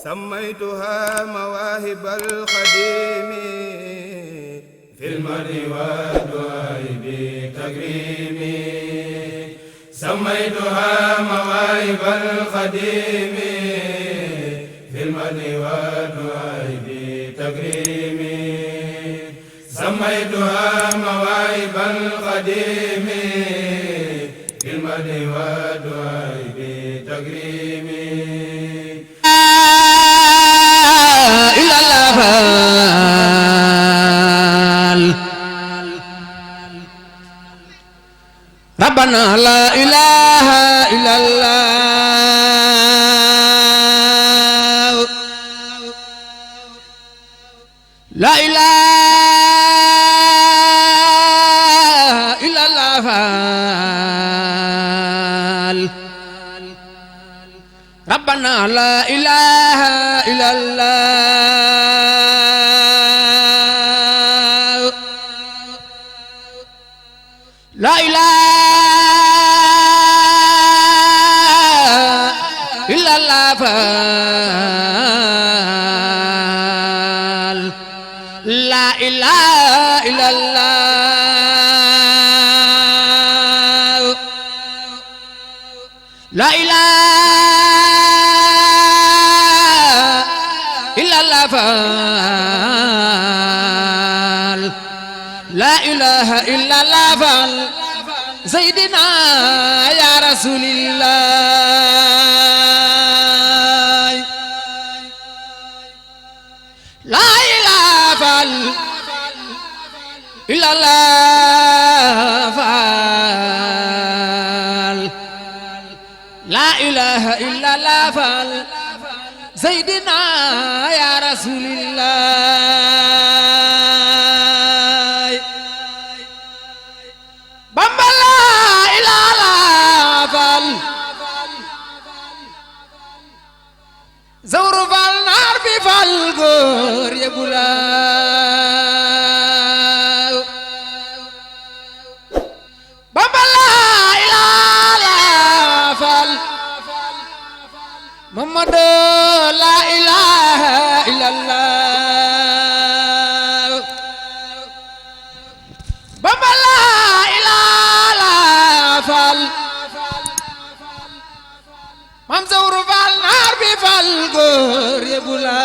سميتها مواهب الخديم في المدح والدعاء بتكريمي سميتها مواهب الخديم في المدح والدعاء بتكريمي سميتها مواهب الخديم في المدح والدعاء بتكريمي إلى الأفعال ربنا لا إله إلا الله لا إله إلا الأفعال ربنا لا إله إلا الله لا إله إلا الأفعال لا إله إلا الله لا إله إلا الأفعال لا إله إلا الأفعال سيدنا يا رسول الله لا إله إلا الأفعال لا إله إلا الأفعال سيدنا يا رسول الله بامبا لا إله إلا الأفعال زور فالنار بفالغور يبولا بامبا لا إله إلا الأفعال محمد لا إله إلا الله بابا لا إله إلا فال مام زور فال نار بفال غور يبولا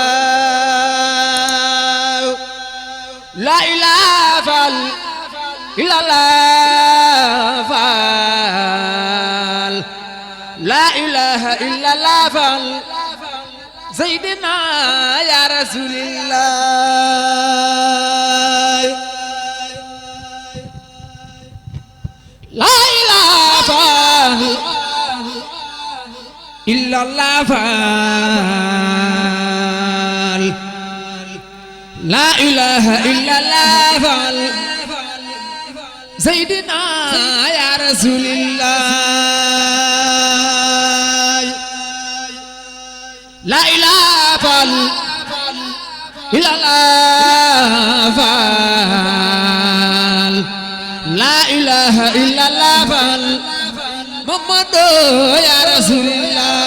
لا إله فال إلا الله فال لا إله إلا الله فال سيدنا يا رسول الله لا إله إلا الله فال لا إله إلا الله فال سيدنا يا رسول الله لا إله إلا الله فال لا إله إلا الله فال محمد يا رسول الله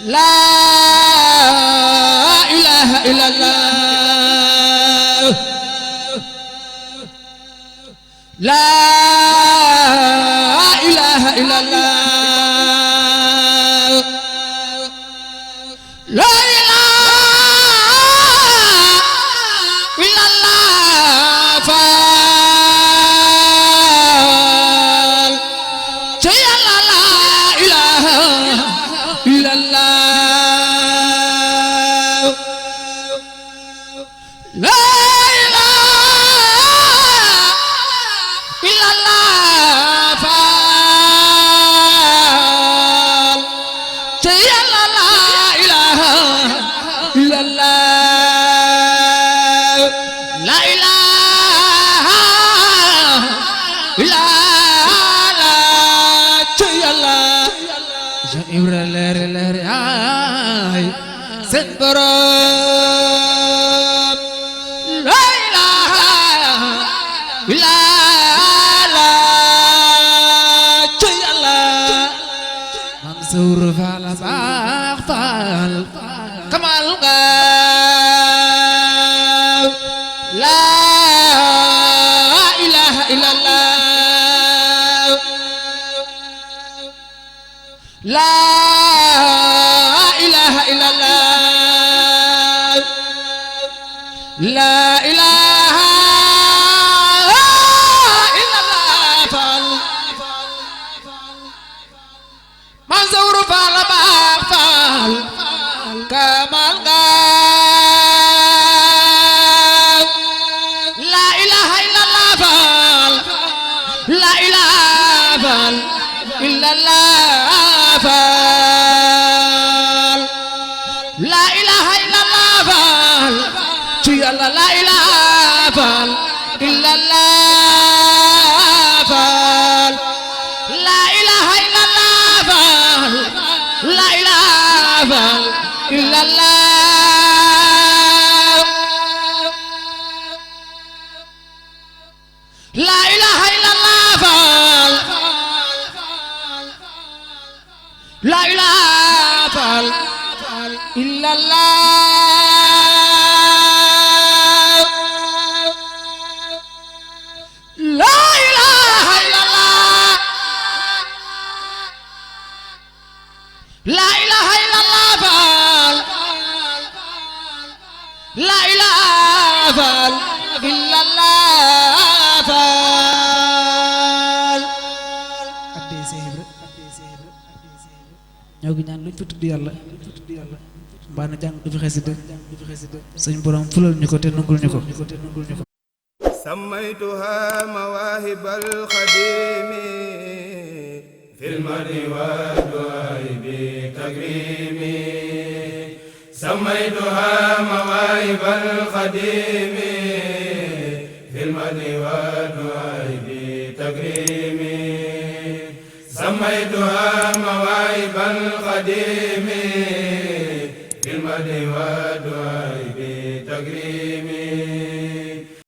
لا إله إلا الله لا إله إلا الله لا إله إلا الله فال شيء لا إله إلا الله لا إله إلا الله فال شيء لا إله إلا الله لا إله إلا الله شيء الله جميل لر لر آي سنبرم لا إله إلا الله شيء الله Mansour Fall baax Fall kamal nga la ilaha illallah la ilaha illallah la ilaha illallah Fall Mansour Fall baax Fall kamal nga la ilaha illallah Fall la ilaha illallah Fall la ilaha illallah Fall ci Yàlla la ilaha illallah Fall la ilaha illallah Fall la ilaha illallah la ilaha illallah Fall la ilaha illallah la ilaha illallah la ilaha illallah Fall la ilaha illallah Fall ñoo ngi ñaan luñ fa tudd yàlla mbaa na jàng du fi xasida suñ borom fulal ñu ko te nangul ñu ko سميتها مواهب الخديم في المدح والدعاء بتكريم سميتها مواهب الخديم في المدح والدعاء بتكريم سميتها مواهب الخديم